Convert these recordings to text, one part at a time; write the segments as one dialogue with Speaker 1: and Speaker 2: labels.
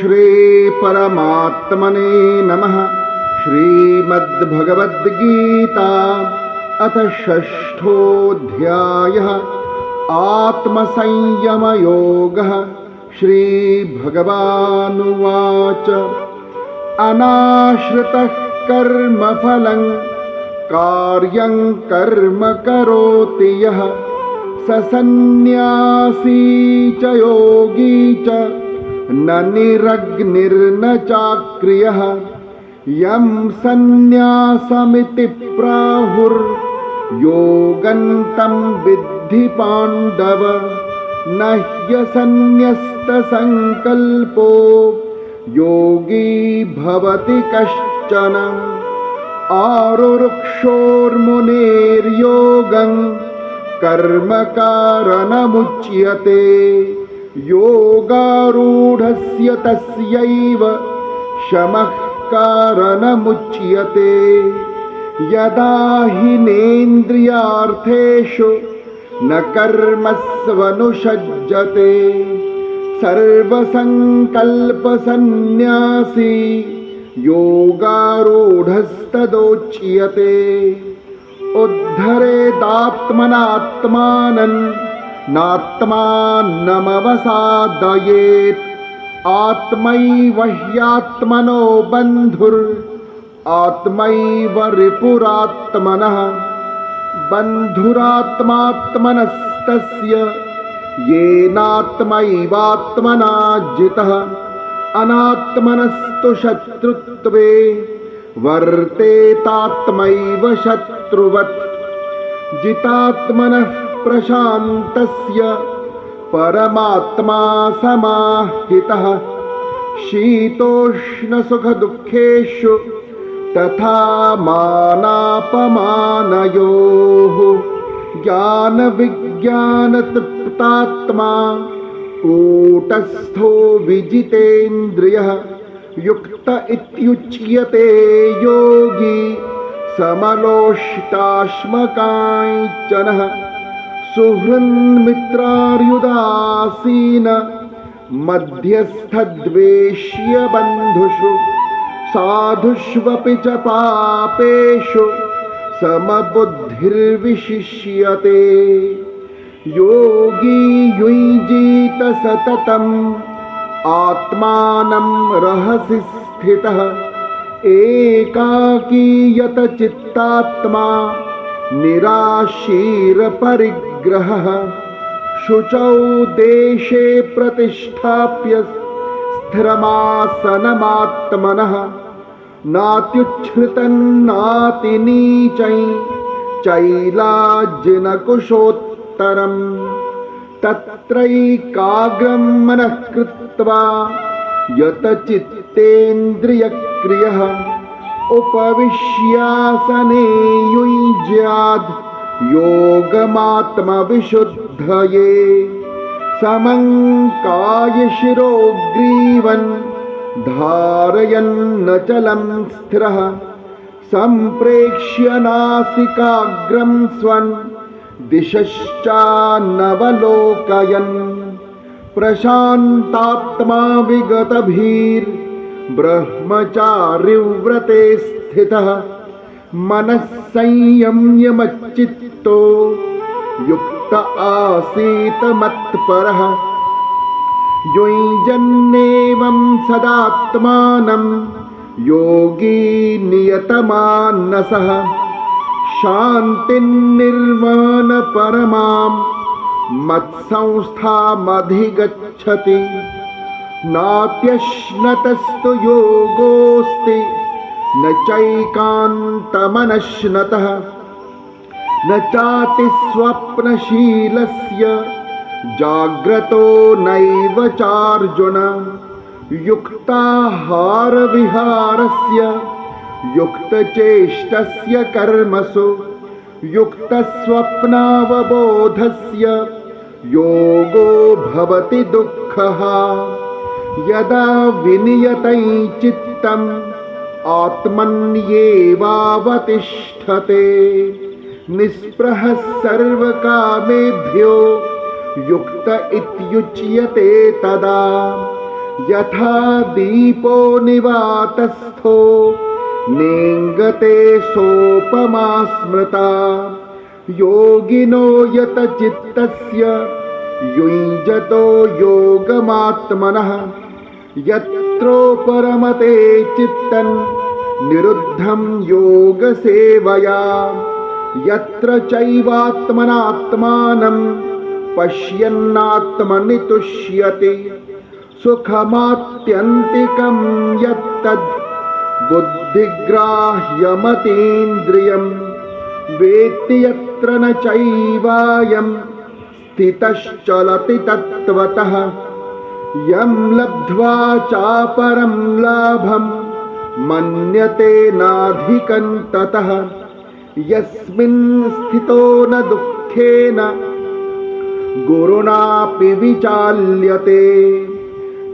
Speaker 1: श्री परमात्मने नमः। श्रीमद्भगवद्गीता अथ षष्ठोऽध्यायः आत्मसंयमयोगः। श्रीभगवानुवाच अनाश्रितः कर्मफलं कार्यं कर्म करोति यः स सन्न्यासी च योगी च न निरग्निर्न चाक्रियः। यं सन्न्यासमिति प्राहुर्योगन्तं विद्धि पाण्डव। न ह्यसन्न्यस्तसङ्कल्पो योगी भवति कश्चन। आरुरुक्षोर्मुनेर्योगं कर्म कारणमुच्यते। योगारूढस्य तस्यैव शमः कारणमुच्यते। यदा हिनेन्द्रियार्थेषु न कर्मस्वनुषज्जते सर्वसङ्कल्पसन्न्यासी योगारूढस्तदोच्यते। उद्धरेदात्मनात्मानं नात्मानमवसादयेत्। आत्मैव ह्यात्मनो बन्धुरात्मैव रिपुरात्मनः। बन्धुरात्मात्मनस्तस्य येनात्मैवात्मना जितः। अनात्मनस्तु शत्रुत्वे वर्तेतात्मैव शत्रुवत्। जितात्मनः प्रशान्तस्य परमात्मा समाहितः। शीतोष्णसुखदुःखेषु तथा मानापमानयोः। ज्ञानविज्ञानतृप्तात्मा कूटस्थो विजितेन्द्रियः। युक्त इत्युच्यते योगी समलोष्टाश्मकाञ्चनः। सुहृन्मित्रार्युदासीन मध्यस्थद्वेष्यबन्धुषु। साधुष्वपि च पापेषु समबुद्धिर्विशिष्यते। योगी युञ्जीत सततम् आत्मानं रहसि स्थितः। एकाकीयत चित्तात्मा निराशीरपरिग्रहः। शुचौ देशे प्रतिष्ठाप्य स्थिरमासनमात्मनः। नात्युच्छ्रितं नातिनीचं चैलाजिनकुशोत्तरम्। तत्रैकाग्रं मनः कृत्वा यतचित्तेन्द्रियक्रियः। उपविश्यासने युञ्ज्याद् योगमात्मविशुद्धये। समं कायशिरो ग्रीवन् धारयन्नचलं स्थिरः। सम्प्रेक्ष्य नासिकाग्रं स्वं दिशश्चानवलोकयन्। प्रशान्तात्मा विगतभीर्ब्रह्मचारिव्रते स्थितः। मनः संयम्य मच्चित्तो युक्त आसीत मत्परः। युञ्जन्नेवं सदात्मानं योगी नियतमानसः। शान्तिर्निर्वाणपरमां मत्संस्थामधिगच्छति। नात्यश्नतस्तु योगोऽस्ति न चैकान्तमनश्नतः। न चातिस्वप्नशीलस्य जाग्रतो नैव चार्जुन। युक्ताहारविहारस्य युक्तचेष्टस्य कर्मसु युक्तस्वप्नावबोधस्य योगो भवति दुःखः। यदा विनियतं चित्तम् आत्मन्येवावतिष्ठते। निःस्पृहः सर्वकामेभ्यो युक्त इत्युच्यते तदा। यथा दीपो निवातस्थो नेङ्गते सोपमा स्मृता योगिनो यत चित्तस्य युञ्जतो योगमात्मनः यत्रोपरमते चित्तं निरुद्धं योगसेवया यत्र चैवात्मनात्मानं पश्यन्नात्मनि तुष्यति सुखमात्यन्तिकं यत्तद् बुद्धिग्राह्यमतीन्द्रियं वेत्ति यत्र न चैवायं स्थितश्चलति तत्त्वतः यं लब्ध्वा चापरं लाभं मन्यते नाधिकं ततः यस्मिन् स्थितो न दुःखेन गुरुणापि विचाल्यते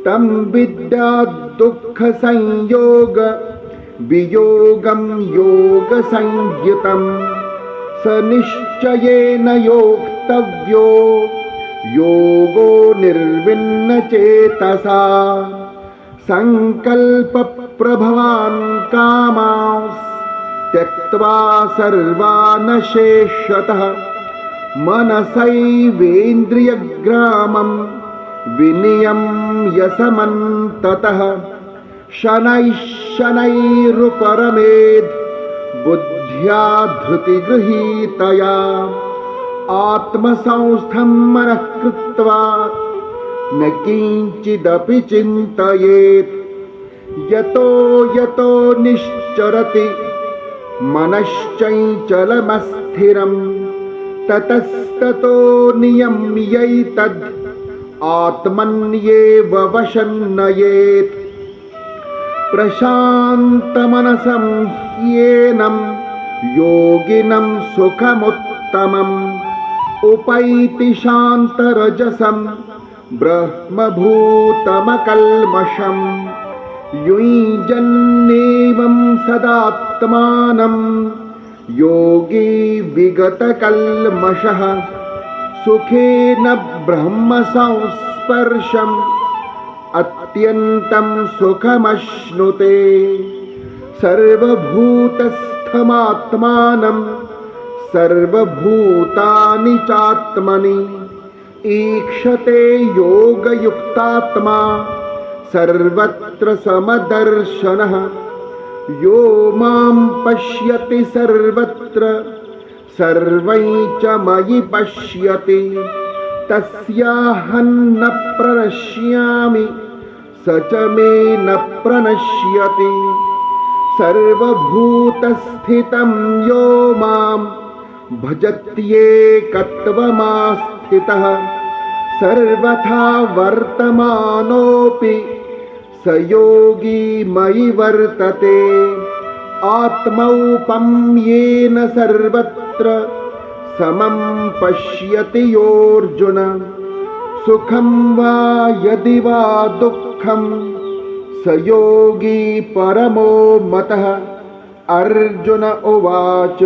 Speaker 1: तं विद्यात् दुःखसंयोग वियोगं योगसंयुतं स निश्चयेन योक्तव्यो योगो निर्विण्णचेतसा संकल्पप्रभवान् कामांस् त्यक्त्वा सर्वान् शेषतः मनसैवेन्द्रियग्रामं विनियम्य समन्ततः शनैः शनैरुपरमेद् बुद्ध्या धृतिगृहीतया आत्मसंस्थं मनः कृत्वा न किञ्चिदपि चिन्तयेत् यतो यतो निश्चरति मनश्चञ्चलमस्थिरं ततस्ततो नियम्यैतद् आत्मन्येव वशं नयेत् प्रशान्तमनसं ह्येनं योगिनं सुखमुत्तमम् उपैति शान्तरजसं ब्रह्मभूतमकल्मषम् युञ्जन्नेवं सदात्मानं योगी विगतकल्मषः सुखेन ब्रह्मसंस्पर्शम् अत्यन्तं सुखमश्नुते सर्वभूतस्थमात्मानं सर्वभूतानि चात्मनि ईक्षते योगयुक्तात्मा सर्वत्र समदर्शनः यो मां पश्यति सर्वत्र सर्वं च मयि पश्यति तस्याहं न प्रणश्यामि स च मे न प्रणश्यति सर्वभूतस्थितं यो मां भजत्येकत्वमास्थितः सर्वथा वर्तमानोऽपि स योगी मयि वर्तते आत्मौपम्येन सर्वत्र समं पश्यति योऽर्जुन सुखं वा यदि वा दुःखं स योगी परमो मतः अर्जुन उवाच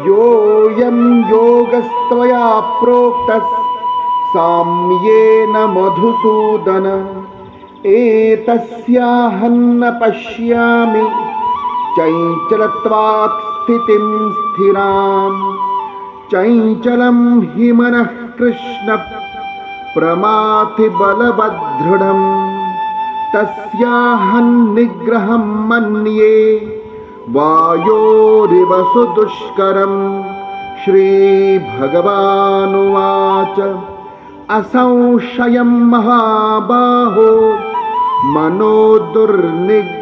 Speaker 1: योऽयं योगस्त्वया प्रोक्तः साम्येन मधुसूदन एतस्याहं न पश्यामि चञ्चलत्वात् स्थितिं स्थिरां चञ्चलं हि मनः कृष्ण प्रमाथि बलवदृढं तस्याहं निग्रहं मन्ये वायोरिव सुदुष्करं श्रीभगवानुवाच असंशयं महाबाहो मनो दुर्निग्रहैचलम्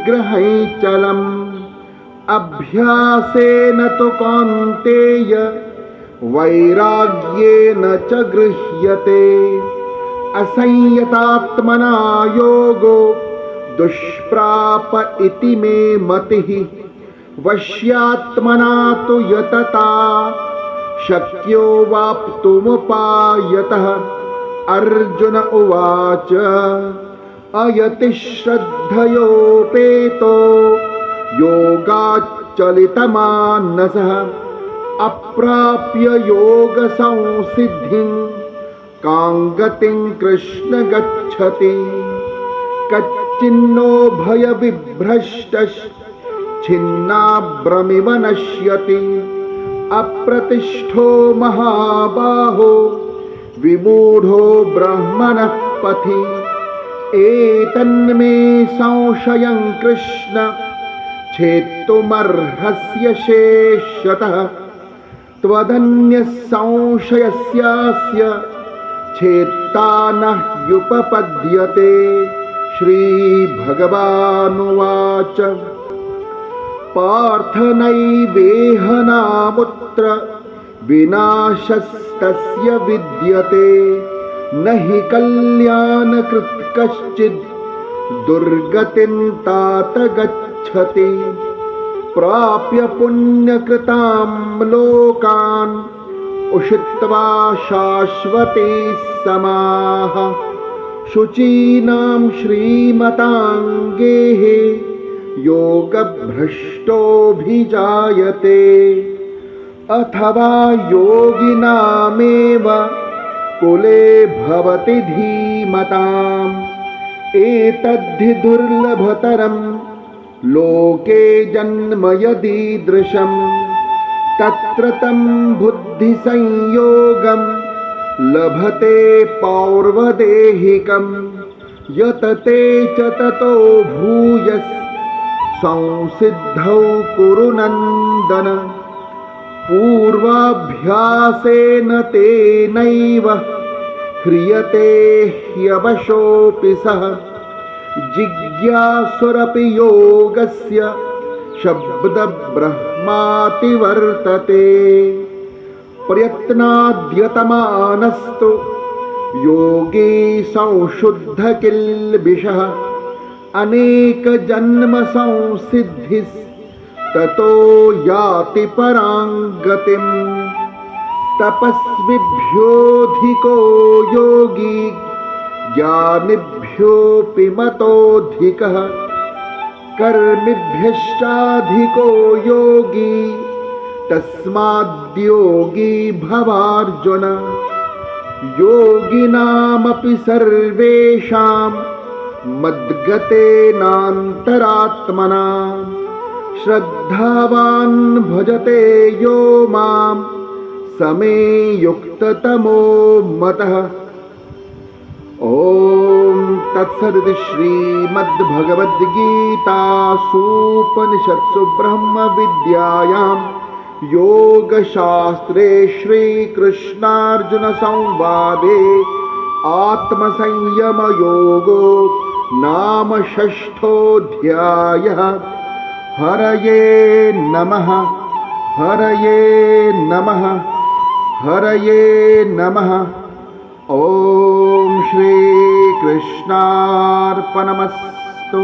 Speaker 1: अभ्यासेन तु कौन्तेय वैराग्येन च गृह्यते असंयतात्मना योगो दुष्प्राप इति मे मतिः वश्यात्मना तु यतता शक्यो वाप्तुमुपायतः अर्जुन उवाच अयति श्रद्धयोपेतो योगाच्चलितमानसः अप्राप्य योगसंसिद्धिं कां गतिं कृष्ण गच्छति कच्चिन्नो भयविभ्रष्टश्छिन्नाभ्रमिव नश्यति अप्रतिष्ठो महाबाहो विमूढो ब्रह्मणः पथि एतन्मे संशयं कृष्ण छेत्तुमर्हस्य शेषतः त्वदन्यः संशयस्यास्य छेत्ता न ह्युपपद्यते। श्रीभगवानुवाच पार्थ नैवेह नामुत्र विनाशस्तस्य विद्यते न हि कल्याणकृत् कश्चिद् दुर्गतिं तात गच्छति प्राप्य पुण्यकृतां लोकान् उषित्वा शाश्वती समाः शुचीनां श्रीमतां गेहे योगभ्रष्टोऽभिजायते अथवा योगिनामेव कुले भवति धीमताम् एतद्धि दुर्लभतरं लोके जन्म यदीदृशम् तत्र तं बुद्धिसंयोगं लभते पौर्वदेहिकं यतते च ततो भूयस् संसिद्धौ कुरु नन्दन पूर्वाभ्यासेन तेनैव ह्रियते ह्यवशोऽपि सः जिज्ञासुरपि योगस्य शब्दब्रह्माति वर्तते प्रयत्नाद्यतमानस्तु योगी संशुद्ध किल्बिषः अनेकजन्म संसिद्धिस्ततो याति परां गतिम् तपस्विभ्योऽधिको योगी ज्ञानिभ्योऽपि मतोऽधिकः कर्मिभ्यश्चाधिको योगी तस्माद्योगी भवार्जुन योगिनामपि सर्वेषां मद्गतेनान्तरात्मना श्रद्धावान् भजते यो मां समे युक्ततमो मतः। ॐ तत्सदिति श्रीमद्भगवद्गीतासूपनिषत्सु ब्रह्मविद्यायां योगशास्त्रे श्रीकृष्णार्जुनसंवादे आत्मसंयमयोगो नाम षष्ठोऽध्यायः। हरये नमः हरये नमः हरये नमः। ॐ श्रीकृष्णार्पणमस्तु।